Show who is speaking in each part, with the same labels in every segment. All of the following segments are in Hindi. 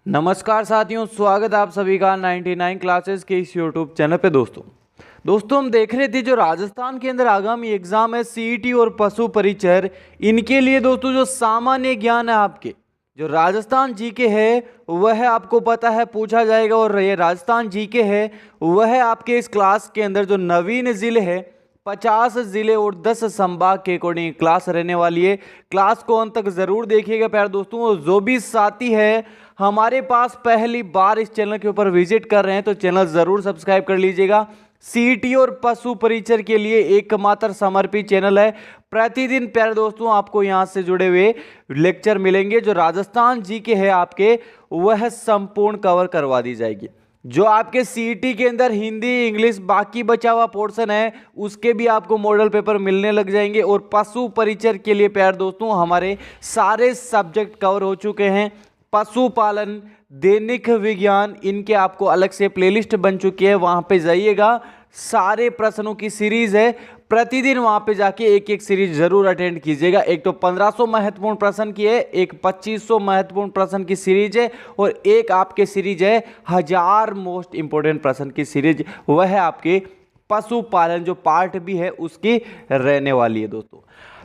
Speaker 1: नमस्कार साथियों, स्वागत है आप सभी का 99 क्लासेस के इस यूट्यूब चैनल पे। दोस्तों हम देख रहे थे जो राजस्थान के अंदर आगामी एग्जाम है सीईटी और पशु परिचर, इनके लिए दोस्तों जो सामान्य ज्ञान है आपके जो राजस्थान जीके है वह आपको पता है पूछा जाएगा। और ये राजस्थान जीके है वह आपके इस क्लास के अंदर जो नवीन जिले है 50 जिले और 10 संभाग के अकॉर्डिंग क्लास रहने वाली है। क्लास को अंत तक जरूर देखिएगा प्यारे दोस्तों। और जो भी साथी है हमारे पास पहली बार इस चैनल के ऊपर विजिट कर रहे हैं तो चैनल जरूर सब्सक्राइब कर लीजिएगा। सीईटी और पशु परिचर के लिए एकमात्र समर्पित चैनल है। प्रतिदिन प्यारे दोस्तों आपको यहां से जुड़े हुए लेक्चर मिलेंगे। जो राजस्थान जीके है आपके वह संपूर्ण कवर करवा दी जाएगी। जो आपके सीईटी के अंदर हिंदी इंग्लिश बाकी बचा हुआ पोर्शन है उसके भी आपको मॉडल पेपर मिलने लग जाएंगे। और पशु परिचर के लिए प्यारे दोस्तों हमारे सारे सब्जेक्ट कवर हो चुके हैं। पशुपालन, दैनिक विज्ञान, इनके आपको अलग से प्लेलिस्ट बन चुकी है, वहां पे जाइएगा। सारे प्रश्नों की सीरीज है, प्रतिदिन वहां पे जाके एक एक सीरीज जरूर अटेंड कीजिएगा। एक तो 1500 महत्वपूर्ण प्रश्न की है, एक 2500 महत्वपूर्ण प्रश्न की सीरीज है और एक आपके सीरीज है 1000 मोस्ट इंपोर्टेंट प्रश्न की सीरीज। वह है आपके पशुपालन जो पार्ट भी है उसकी रहने वाली है।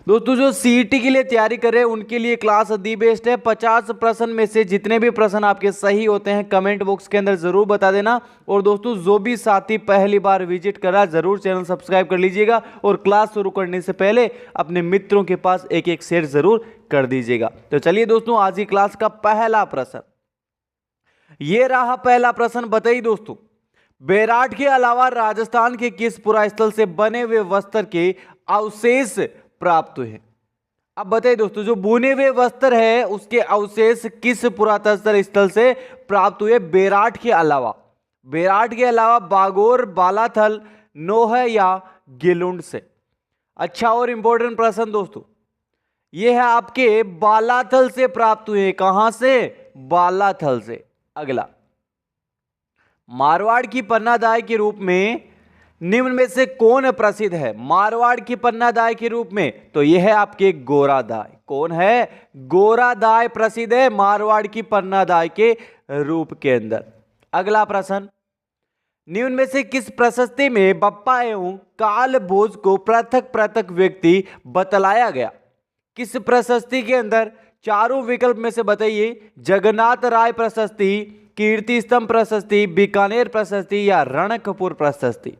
Speaker 1: दोस्तों जो सीईटी के लिए तैयारी कर रहे हैं उनके लिए क्लास दी बेस्ट है। 50 प्रश्न में से जितने भी प्रश्न आपके सही होते हैं कमेंट बॉक्स के अंदर जरूर बता देना। और दोस्तों जो भी साथी पहली बार विजिट कर रहा है जरूर चैनल सब्सक्राइब कर लीजिएगा। और क्लास शुरू करने से पहले अपने मित्रों के पास एक एक शेयर जरूर कर दीजिएगा। तो चलिए दोस्तों आज की क्लास का पहला प्रश्न ये रहा। पहला प्रश्न बताइए दोस्तों, बैराट के अलावा राजस्थान के किस पुरास्थल से बने हुए वस्त्र के अवशेष प्राप्त हुए? अब बताइए दोस्तों, जो बुने हुए वस्त्र है उसके अवशेष किस पुरातत्व स्थल से प्राप्त हुए बैराट के अलावा? बैराट के अलावा बागोर, बालाथल, नोह या गिलुंड से? अच्छा और इंपॉर्टेंट प्रश्न दोस्तों, यह है आपके बालाथल से प्राप्त हुए। कहां से? बालाथल से। अगला, मारवाड़ की पन्नादाय के रूप में निम्न में से कौन प्रसिद्ध है? मारवाड़ की पन्नादाय के रूप में तो यह है आपके गोरादाय। कौन है? गोरादाय प्रसिद्ध है मारवाड़ की पन्नादाय के रूप के अंदर। अगला प्रश्न, निम्न में से किस प्रशस्ति में बप्पा एवं काल भोज को पृथक पृथक व्यक्ति बतलाया गया? किस प्रशस्ति के अंदर? चारों विकल्प में से बताइए। जगन्नाथ राय प्रशस्ति, कीर्ति स्तंभ प्रशस्ति, बीकानेर प्रशस्ति या रणकपुर प्रशस्ति?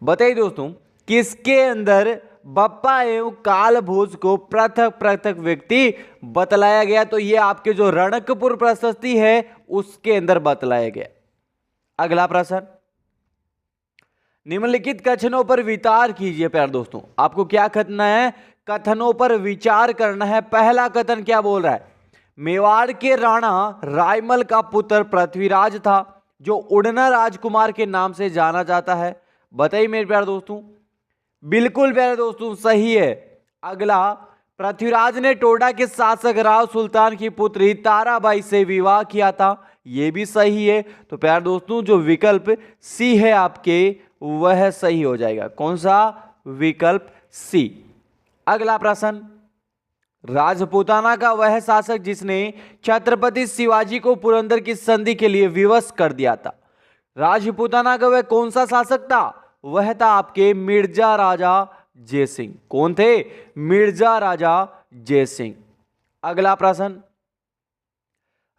Speaker 1: बताइए दोस्तों किसके अंदर बप्पा एवं काल भोज को पृथक पृथक व्यक्ति बतलाया गया? तो ये आपके जो रणकपुर प्रशस्ति है उसके अंदर बतलाया गया। अगला प्रश्न, निम्नलिखित कथनों पर विचार कीजिए। प्यारे दोस्तों आपको क्या करना है? कथनों पर विचार करना है। पहला कथन क्या बोल रहा है? मेवाड़ के राणा रायमल का पुत्र पृथ्वीराज था जो उड़ना राजकुमार के नाम से जाना जाता है। बताइए मेरे प्यारे दोस्तों। बिल्कुल प्यारे दोस्तों सही है। अगला, पृथ्वीराज ने टोडा के शासक राव सुल्तान की पुत्री ताराबाई से विवाह किया था। यह भी सही है। तो प्यारे दोस्तों जो विकल्प सी है आपके वह सही हो जाएगा। कौन सा? विकल्प सी। अगला प्रश्न, राजपूताना का वह शासक जिसने छत्रपति शिवाजी को पुरंदर की संधि के लिए विवश कर दिया था। राजपूताना का वह कौन सा शासक था? वह था आपके मिर्जा राजा जयसिंह। कौन थे? मिर्जा राजा जयसिंह। अगला प्रश्न,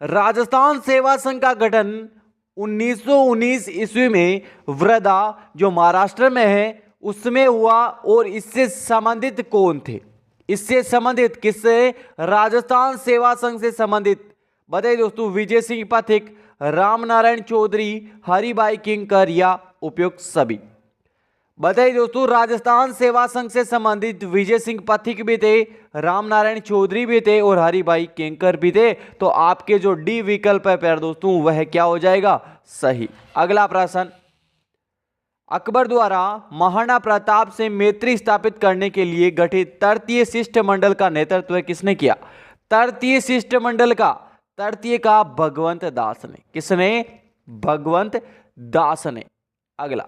Speaker 1: राजस्थान सेवा संघ का गठन 1919 ईस्वी में वृदा जो महाराष्ट्र में है उसमें हुआ और इससे संबंधित कौन थे? इससे संबंधित किससे? राजस्थान सेवा संघ से संबंधित। बताइए दोस्तों, विजय सिंह पथिक, रामनारायण चौधरी, हरिभाई किंकर या उपयुक्त सभी? बताइए दोस्तों, राजस्थान सेवा संघ से संबंधित विजय सिंह पथिक भी थे, रामनारायण चौधरी भी थे और हरिभाई किंकर भी थे। तो आपके जो डी विकल्प है प्यारे दोस्तों वह क्या हो जाएगा? सही। अगला प्रश्न, अकबर द्वारा महाराणा प्रताप से मैत्री स्थापित करने के लिए गठित तृतीय शिष्टमंडल का नेतृत्व किसने किया? तृतीय शिष्टमंडल का तृतीय का भगवंत दास ने। किसने? भगवंत दास ने। अगला,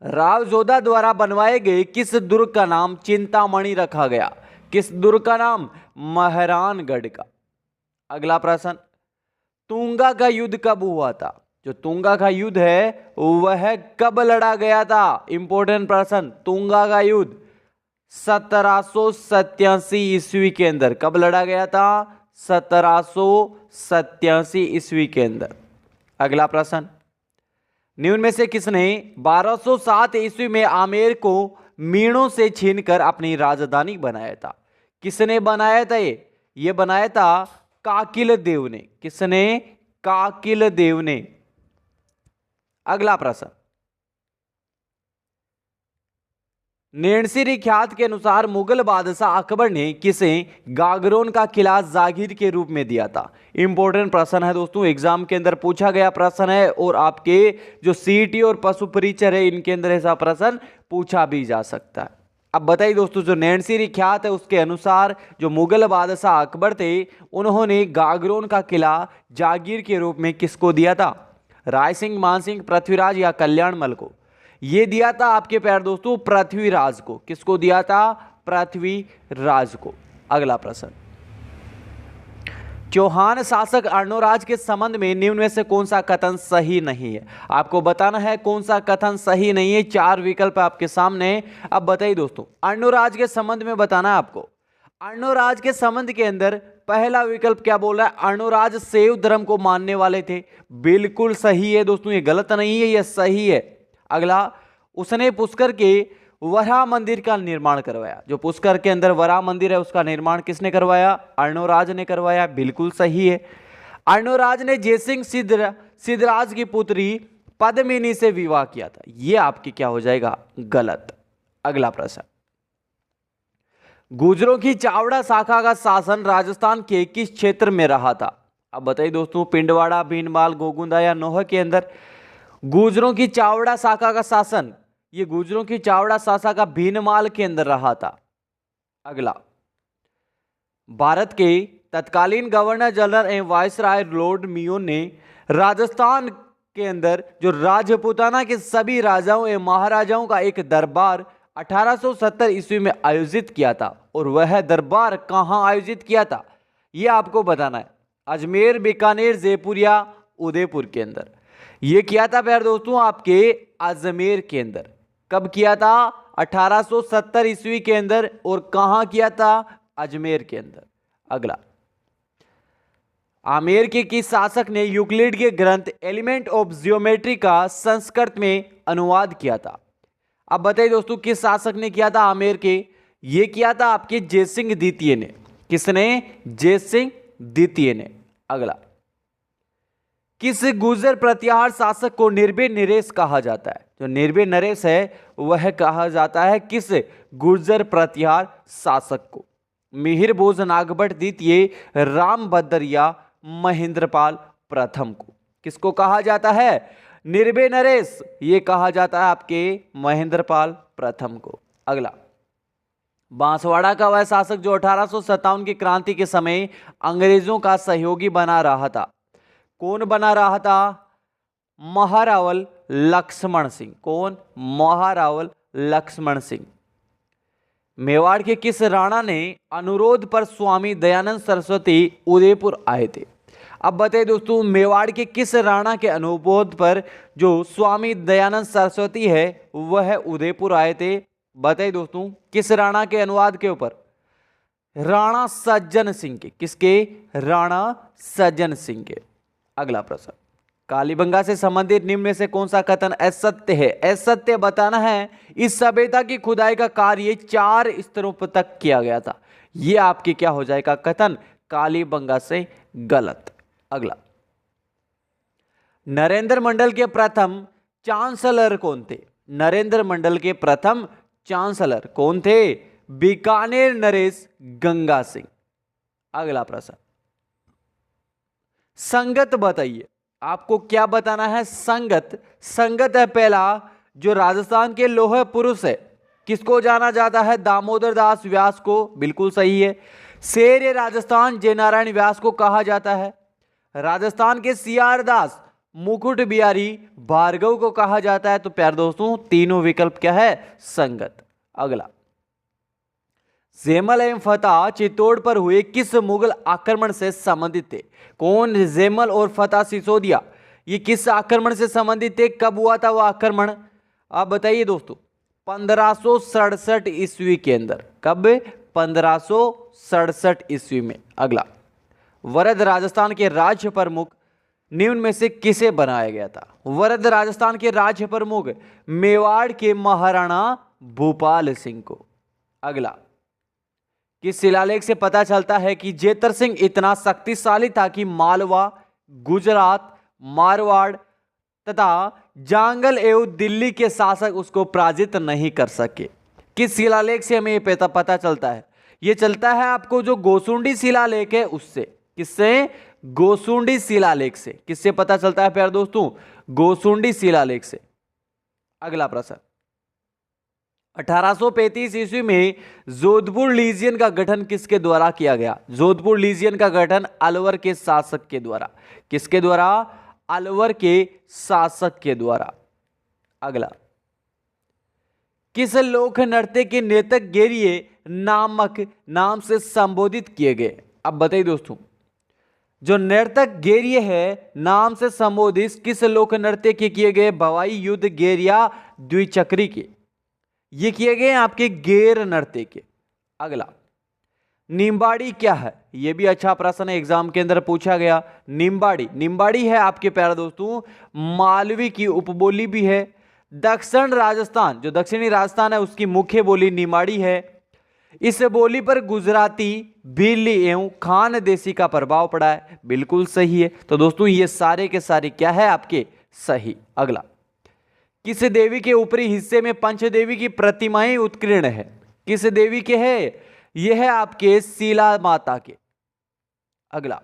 Speaker 1: राव जोधा द्वारा बनवाए गए किस दुर्ग का नाम चिंतामणि रखा गया? किस दुर्ग का नाम? महरानगढ़ का। अगला प्रश्न, तुंगा का युद्ध कब हुआ था? जो तुंगा का युद्ध है वह कब लड़ा गया था? इंपॉर्टेंट प्रश्न। तुंगा का युद्ध 1787 ईस्वी के अंदर कब लड़ा गया था? 1787 ईस्वी के अंदर। अगला प्रश्न, निम्न में से किसने 1207 ईस्वी में आमेर को मीणों से छीनकर अपनी राजधानी बनाया था? किसने बनाया था? ये बनाया था काकिल देव ने। किसने? काकिल देव ने। अगला प्रश्न, नेणसीरी ख्यात के अनुसार मुगल बादशाह अकबर ने किसे गागरोन का किला जागीर के रूप में दिया था? इंपॉर्टेंट प्रश्न है दोस्तों, एग्जाम के अंदर पूछा गया प्रश्न है और आपके जो सीईटी और पशु परिचय है इनके अंदर ऐसा प्रश्न पूछा भी जा सकता है। अब बताइए दोस्तों, जो नेणसीरी ख्यात है उसके अनुसार जो मुगल बादशाह अकबर थे उन्होंने गागरोन का किला जागीर के रूप में किसको दिया था? राय सिंह, मान सिंह, पृथ्वीराज या कल्याणमल को? ये दिया था आपके प्यार दोस्तों पृथ्वीराज को। किसको दिया था? पृथ्वीराज को। अगला प्रश्न, चौहान शासक अर्णोराज के संबंध में निम्न में से कौन सा कथन सही नहीं है? आपको बताना है कौन सा कथन सही नहीं है। 4 विकल्प आपके सामने। अब बताइए दोस्तों, अर्णोराज के संबंध में बताना है आपको। अर्णोराज के संबंध के अंदर पहला विकल्प क्या बोल रहा है? अर्णोराज शैव धर्म को मानने वाले थे। बिल्कुल सही है दोस्तों, ये गलत नहीं है, ये सही है। अगला, उसने पुष्कर के वराह मंदिर का निर्माण करवाया। जो पुष्कर के अंदर वराह मंदिर है उसका निर्माण किसने करवाया? अर्णोराज ने करवाया। बिल्कुल सही है। अर्णोराज ने जयसिंह सिद्धराज की पुत्री पद्मिनी से विवाह किया था। यह आपकी क्या हो जाएगा? गलत। अगला प्रश्न, गुर्जरों की चावड़ा शाखा का शासन राजस्थान के किस क्षेत्र में रहा था? अब बताइए दोस्तों, पिंडवाड़ा, भीनमाल, गोगुंदा या नोह के अंदर गुर्जरों की चावड़ा शाखा का शासन, ये गुर्जरों की चावड़ा शाखा का भीनमाल के अंदर रहा था। अगला, भारत के तत्कालीन गवर्नर जनरल एवं वायसराय लॉर्ड मियो ने राजस्थान के अंदर जो राजपूताना के सभी राजाओं एवं महाराजाओं का एक दरबार 1870 ईस्वी में आयोजित किया था। और वह दरबार कहां आयोजित किया था यह आपको बताना है। अजमेर, बीकानेर, जयपुर या उदयपुर के अंदर। यह किया था प्यारे दोस्तों आपके अजमेर के अंदर। कब किया था? 1870 ईस्वी के अंदर। और कहां किया था? अजमेर के अंदर। अगला, आमेर के किस शासक ने यूक्लिड के ग्रंथ एलिमेंट ऑफ जियोमेट्री का संस्कृत में अनुवाद किया था? अब बताइए दोस्तों, किस शासक ने किया था आमेर के? ये किया था आपके जयसिंह द्वितीय ने। किसने? जयसिंह द्वितीय ने। अगला, किस गुर्जर प्रतिहार शासक को निर्भय नरेश कहा जाता है? जो निर्भय नरेश है वह कहा जाता है किस गुर्जर प्रतिहार शासक को? मिहिर भोज, नागभट्ट द्वितीय, रामभद्र या महेंद्रपाल प्रथम को? किसको कहा जाता है? निर्भय नरेश। ये कहा जाता है आपके महेंद्रपाल प्रथम को। अगला, बांसवाड़ा का वह शासक जो 1857 की क्रांति के समय अंग्रेजों का सहयोगी बना रहा था, कौन बना रहा था? महारावल लक्ष्मण सिंह। कौन? महारावल लक्ष्मण सिंह। मेवाड़ के किस राणा ने अनुरोध पर स्वामी दयानंद सरस्वती उदयपुर आए थे? अब बताइए दोस्तों, मेवाड़ के किस राणा के अनुरोध पर जो स्वामी दयानंद सरस्वती है वह उदयपुर आए थे? बताइए दोस्तों, किस राणा के अनुवाद के ऊपर? राणा सज्जन सिंह के। किसके? राणा सज्जन सिंह के। अगला प्रश्न, कालीबंगा से संबंधित निम्न में से कौन सा कथन असत्य है? असत्य बताना है। इस सभ्यता की खुदाई का कार्य 4 स्तरों पर तक किया गया था। यह आपकी क्या हो जाएगा कथन? कालीबंगा से गलत। अगला, नरेंद्र मंडल के प्रथम चांसलर कौन थे? नरेंद्र मंडल के प्रथम चांसलर कौन थे? बीकानेर नरेश गंगा सिंह। अगला प्रश्न, संगत बताइए। आपको क्या बताना है? संगत। संगत है पहला जो राजस्थान के लौह पुरुष है। किसको जाना जाता है? दामोदर दास व्यास को। बिल्कुल सही है। शेर राजस्थान जयनारायण व्यास को कहा जाता है। राजस्थान के सीआर दास मुकुट बिहारी भार्गव को कहा जाता है। तो प्यारे दोस्तों तीनों विकल्प क्या है? संगत। अगला, ज़ेमल एवं फतह चित्तौड़ पर हुए किस मुगल आक्रमण से संबंधित थे? कौन? ज़ेमल और फतह सिसोदिया, ये किस आक्रमण से संबंधित थे? कब हुआ था वो आक्रमण? आप बताइए दोस्तों। 1567 ईस्वी के अंदर। कब? 1567 ईस्वी में। अगला, वरद राजस्थान के राज्य प्रमुख निम्न में से किसे बनाया गया था? वरद राजस्थान के राज्य प्रमुख मेवाड़ के महाराणा भूपाल सिंह को। अगला, किस शिलालेख से पता चलता है कि जेतर सिंह इतना शक्तिशाली था कि मालवा, गुजरात, मारवाड़ तथा जांगल एवं दिल्ली के शासक उसको पराजित नहीं कर सके? किस शिलालेख से हमें यह पता चलता है? यह चलता है आपको जो गोसुंडी शिलालेख है उससे। किससे? गोसुंडी शिलालेख से। किससे पता चलता है प्यारे दोस्तों? गोसुंडी शिलालेख से। अगला प्रश्न, 1835 ईस्वी में जोधपुर लीजियन का गठन किसके द्वारा किया गया? जोधपुर लीजियन का गठन अलवर के शासक के द्वारा। किसके द्वारा? अलवर के शासक के द्वारा। अगला, किस लोक नृत्य के नृतक गेरिये नामक नाम से संबोधित किए गए? अब बताइए दोस्तों, जो नर्तक गेरिये है नाम से संबोधित किस लोक नृत्य के किए गए? भवाई युद्ध गेरिया द्विचक्री के, ये किए गए आपके गेर नृत्य के। अगला, निम्बाड़ी क्या है? यह भी अच्छा प्रश्न है, एग्जाम के अंदर पूछा गया। निम्बाड़ी है आपके प्यारे दोस्तों मालवी की उपबोली भी है। दक्षिण राजस्थान, जो दक्षिणी राजस्थान है उसकी मुख्य बोली निम्बाड़ी है। इस बोली पर गुजराती, भीली एवं खानदेशी का प्रभाव पड़ा है। बिल्कुल सही है। तो दोस्तों ये सारे के सारे क्या है आपके? सही। अगला, किस देवी के ऊपरी हिस्से में पंचदेवी की प्रतिमाएं उत्कीर्ण है? किस देवी के है? यह है आपके शीला माता के। अगला,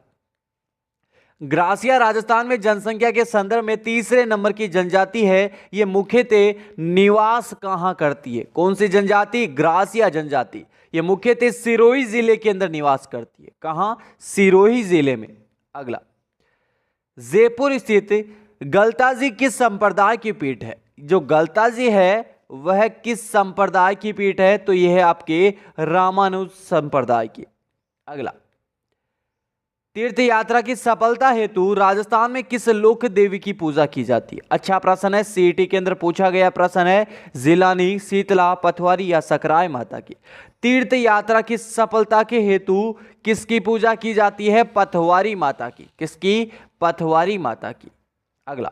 Speaker 1: ग्रासिया राजस्थान में जनसंख्या के संदर्भ में तीसरे नंबर की जनजाति है। यह मुख्यतः निवास कहां करती है? कौन सी जनजाति? ग्रासिया जनजाति। यह मुख्यतः सिरोही जिले के अंदर निवास करती है। कहां? सिरोही जिले में। अगला, जयपुर स्थित गलताजी किस संप्रदाय की पीठ है? जो गलताजी है वह किस संप्रदाय की पीठ है? तो यह है आपके रामानुज संप्रदाय की। अगला, तीर्थ यात्रा की सफलता हेतु राजस्थान में किस लोक देवी की पूजा की जाती है? अच्छा प्रश्न है, सीईटी के अंदर पूछा गया प्रश्न है। जिलानी, शीतला, पथवारी या सकराय माता की। तीर्थ यात्रा की सफलता के हेतु किसकी पूजा की जाती है? पथवारी माता की। किसकी? पथवारी माता की। अगला,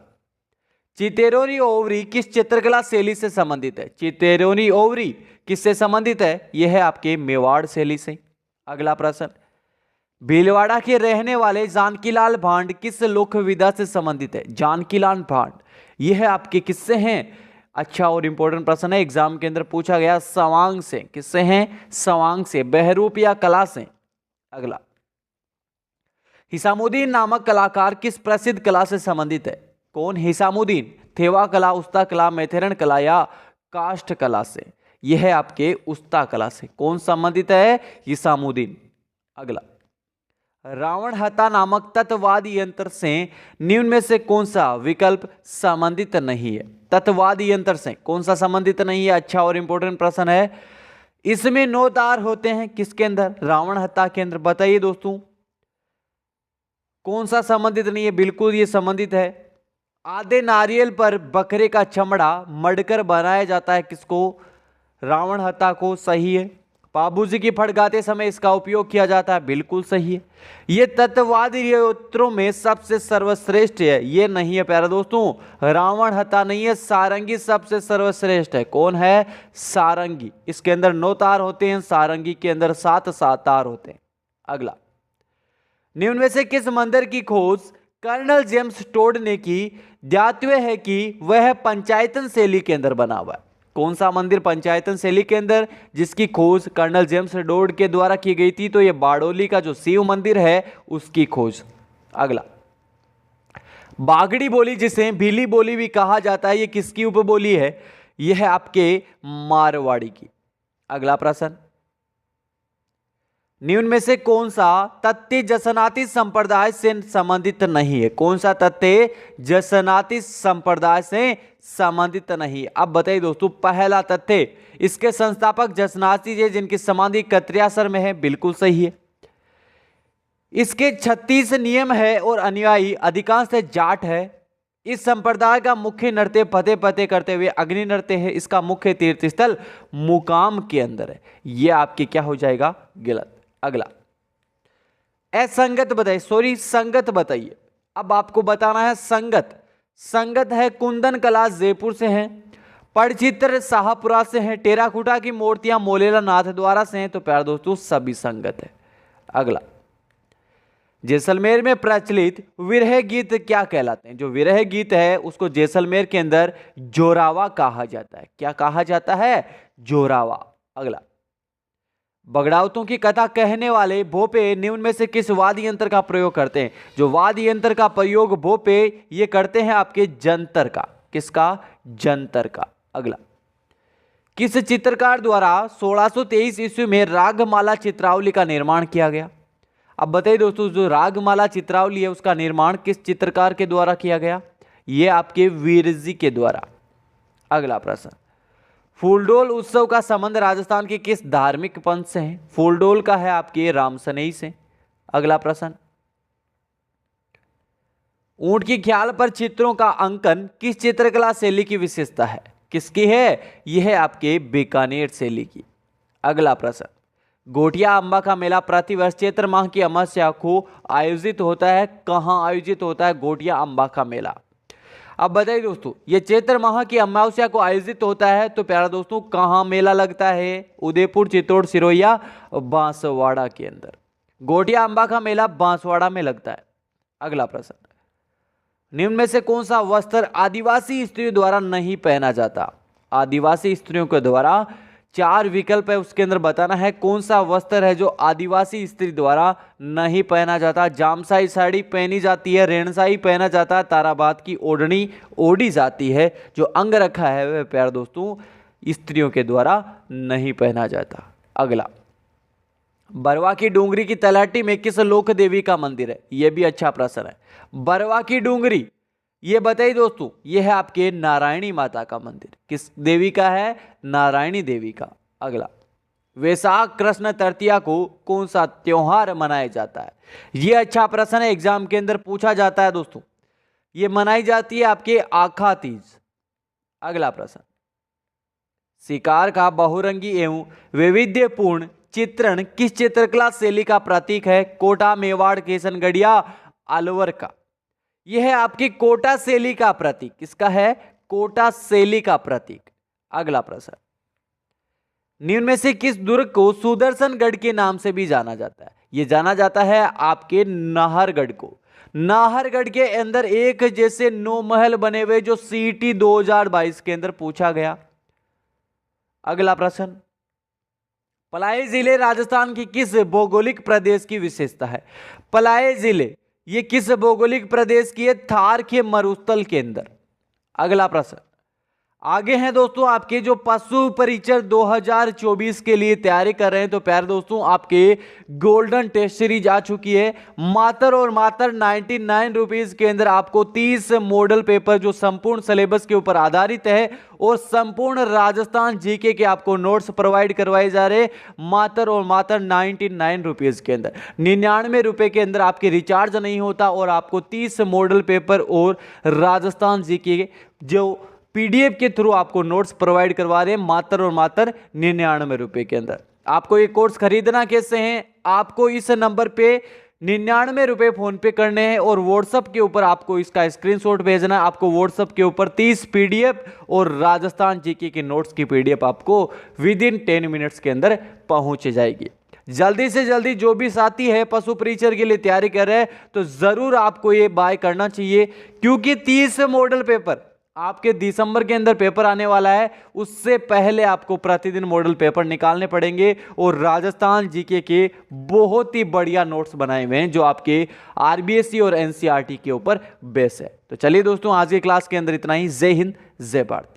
Speaker 1: चितेरोनी ओवरी किस चित्रकला शैली से संबंधित है? चितेरोनी ओवरी किससे संबंधित है? यह है आपके मेवाड़ शैली से। अगला प्रश्न, भीलवाड़ा के रहने वाले जानकीलाल भांड किस लोक विधा से संबंधित है? जानकीलाल भांड यह है आपके किससे हैं? अच्छा और इंपॉर्टेंट प्रश्न है, एग्जाम के अंदर पूछा गया। सवांग से। किससे हैं? सवांग से, बहरूप या कला से। अगला, हिसामुद्दीन नामक कलाकार किस प्रसिद्ध कला से संबंधित है? कौन? हिसामुद्दीन। थेवा कला, उस्ता कला, मैथेरन कला या काष्ठ कला से? यह है आपके उस्ता कला से। कौन संबंधित है? हिसामुद्दीन। अगला, रावण हत्या नामक तत्ववादी यंत्र से निम्न में से कौन सा विकल्प संबंधित नहीं है? तत्ववादी यंत्र से कौन सा संबंधित नहीं है? अच्छा और इंपॉर्टेंट प्रश्न है। इसमें 9 तार होते हैं। किसके अंदर? रावण हत्या के अंदर। बताइए दोस्तों कौन सा संबंधित नहीं है? बिल्कुल ये संबंधित है। आधे नारियल पर बकरे का चमड़ा मड़कर बनाया जाता है। किसको? रावण हत्या को। सही है। बाबूजी की फट गाते समय इसका उपयोग किया जाता है। बिल्कुल सही है। ये तत्ववादी यंत्रों में सबसे सर्वश्रेष्ठ है। ये नहीं है प्यारे दोस्तों, रावण हत्या नहीं है, सारंगी सबसे सर्वश्रेष्ठ है। कौन है? सारंगी। इसके अंदर 9 तार होते हैं, सारंगी के अंदर 7 तार होते हैं। अगला, निम्न में से किस मंदिर की खोज कर्नल जेम्स टोड ने की? ज्ञातव्य है कि वह पंचायतन शैली के अंदर बना हुआ है। कौन सा मंदिर पंचायतन शैली के अंदर जिसकी खोज कर्नल जेम्स टोड के द्वारा की गई थी? तो यह बारडोली का जो शिव मंदिर है उसकी खोज। अगला, बागड़ी बोली जिसे भीली बोली भी कहा जाता है, यह किसकी उपबोली है? यह है आपके मारवाड़ी की। अगला प्रश्न, निम्न में से कौन सा तथ्य जसनाती संप्रदाय से संबंधित नहीं है? कौन सा तथ्य जसनाती संप्रदाय से संबंधित नहीं है? अब बताइए दोस्तों, पहला तथ्य, इसके संस्थापक जसनाती जी जिनकी समाधि कत्रियासर में है, बिल्कुल सही है। इसके 36 नियम है और अनुयायी अधिकांश जाट है। इस संप्रदाय का मुख्य नृत्य पते पते करते हुए अग्नि नृत्य है। इसका मुख्य तीर्थ स्थल मुकाम के अंदर है। यह आपके क्या हो जाएगा? गलत। अगला, असंगत बताइए, सॉरी संगत बताइए। अब आपको बताना है संगत। संगत है कुंदन कला जयपुर से हैं, पटचित्र शाहपुरा से हैं, टेराकोटा की मूर्तियां मोलेला नाथ द्वारा से हैं। तो प्यारे दोस्तों सभी संगत है। अगला, जैसलमेर में प्रचलित विरह गीत क्या कहलाते हैं? जो विरह गीत है उसको जैसलमेर के अंदर जोरावा कहा जाता है। क्या कहा जाता है? जोरावा। अगला, बगड़ाउतों की कथा कहने वाले भोपे निम्न में से किस वाद्य यंत्र का प्रयोग करते हैं? जो वाद्य यंत्र का प्रयोग भोपे ये करते हैं आपके जंतर का। किसका? जंतर का। अगला, किस चित्रकार द्वारा 1623 ईस्वी में रागमाला चित्रावली का निर्माण किया गया? अब बताइए दोस्तों, जो रागमाला चित्रावली है उसका निर्माण किस चित्रकार के द्वारा किया गया? ये आपके वीरजी के द्वारा। अगला प्रश्न, फूलडोल उत्सव का संबंध राजस्थान के किस धार्मिक पंथ से है? फूलडोल का है आपके रामसनई से। अगला प्रश्न, ऊंट की ख्याल पर चित्रों का अंकन किस चित्रकला शैली की विशेषता है? किसकी है? यह है आपके बीकानेर शैली की। अगला प्रश्न, गोटिया अंबा का मेला प्रतिवर्ष चैत्र माह की अमावस्या को आयोजित होता है। कहां आयोजित होता है गोटिया अंबा का मेला? अब बताइए दोस्तों, ये चैत्र माह की अमावस्या को आयोजित होता है। तो प्यारा दोस्तों कहां मेला लगता है? उदयपुर, चित्तौड़, सिरोया, बांसवाड़ा के अंदर। गोटिया अंबा का मेला बांसवाड़ा में लगता है। अगला प्रश्न, निम्न में से कौन सा वस्त्र आदिवासी स्त्रियों द्वारा नहीं पहना जाता? आदिवासी स्त्रियों के द्वारा 4 विकल्प है, उसके अंदर बताना है कौन सा वस्त्र है जो आदिवासी स्त्री द्वारा नहीं पहना जाता। जामसाई साड़ी पहनी जाती है, रेणसाई पहना जाता है, ताराबाद की ओढ़नी ओढ़ी जाती है। जो अंग रखा है वह प्यारे दोस्तों स्त्रियों के द्वारा नहीं पहना जाता। अगला, बरवा की डूंगरी की तलहटी में किस लोक देवी का मंदिर है? यह भी अच्छा प्रश्न है। बरवा की डूंगरी, ये बताइए दोस्तों, यह है आपके नारायणी माता का मंदिर। किस देवी का है? नारायणी देवी का। अगला, वैशाख कृष्ण तृतीया को कौन सा त्योहार मनाया जाता है? यह अच्छा प्रश्न है, एग्जाम के अंदर पूछा जाता है दोस्तों। यह मनाई जाती है आपके आखा तीज। अगला प्रश्न, शिकार का बहुरंगी एवं वैविध्यपूर्ण चित्रण किस चित्रकला शैली का प्रतीक है? कोटा, मेवाड़, किशनगढ़िया, अलवर का। यह है आपकी कोटा शैली का प्रतीक। किसका है? कोटा शैली का प्रतीक। अगला प्रश्न, निम्न में से किस दुर्ग को सुदर्शनगढ़ के नाम से भी जाना जाता है? यह जाना जाता है आपके नाहरगढ़ को। नाहरगढ़ के अंदर एक जैसे 9 महल बने हुए जो सीटी 2022 के अंदर पूछा गया। अगला प्रश्न, पलाई जिले राजस्थान की किस भौगोलिक प्रदेश की विशेषता है? पलाई जिले ये किस भौगोलिक प्रदेश की है? थार के मरुस्थल के अंदर। अगला प्रश्न, आगे हैं दोस्तों आपके जो पशु परिचय 2024 के लिए तैयारी कर रहे हैं। तो प्यारे दोस्तों आपके गोल्डन टेस्ट सीरीज आ चुकी है। मात्र और मात्र 99 रुपीज के अंदर आपको 30 मॉडल पेपर जो संपूर्ण सिलेबस के ऊपर आधारित है और संपूर्ण राजस्थान जीके के आपको नोट्स प्रोवाइड करवाए जा रहे मात्र और मात्र 99 रुपीज के अंदर। 99 रुपए के अंदर आपके रिचार्ज नहीं होता और आपको 30 मॉडल पेपर और राजस्थान जीके जो पीडीएफ के थ्रू आपको नोट्स प्रोवाइड करवा रहे हैं मात्र और मात्र 99 रुपए के अंदर। आपको ये कोर्स खरीदना कैसे है? आपको इस नंबर पे 99 रुपए फोन पे करने हैं और व्हाट्सएप के ऊपर आपको इसका स्क्रीनशॉट भेजना है। आपको व्हाट्सएप के ऊपर 30 पीडीएफ और राजस्थान जीके के नोट्स की पीडीएफ आपको विद इन 10 मिनट्स के अंदर पहुंच जाएगी। जल्दी से जल्दी जो भी साथी है पशु परिचय के लिए तैयारी कर रहे हैं तो जरूर आपको ये बाय करना चाहिए, क्योंकि 30 मॉडल पेपर आपके दिसंबर के अंदर पेपर आने वाला है। उससे पहले आपको प्रतिदिन मॉडल पेपर निकालने पड़ेंगे और राजस्थान जीके के बहुत ही बढ़िया नोट्स बनाए हुए हैं जो आपके आरबीएससी और एनसीईआरटी के ऊपर बेस है। तो चलिए दोस्तों आज की क्लास के अंदर इतना ही। जय हिंद, जय भारत।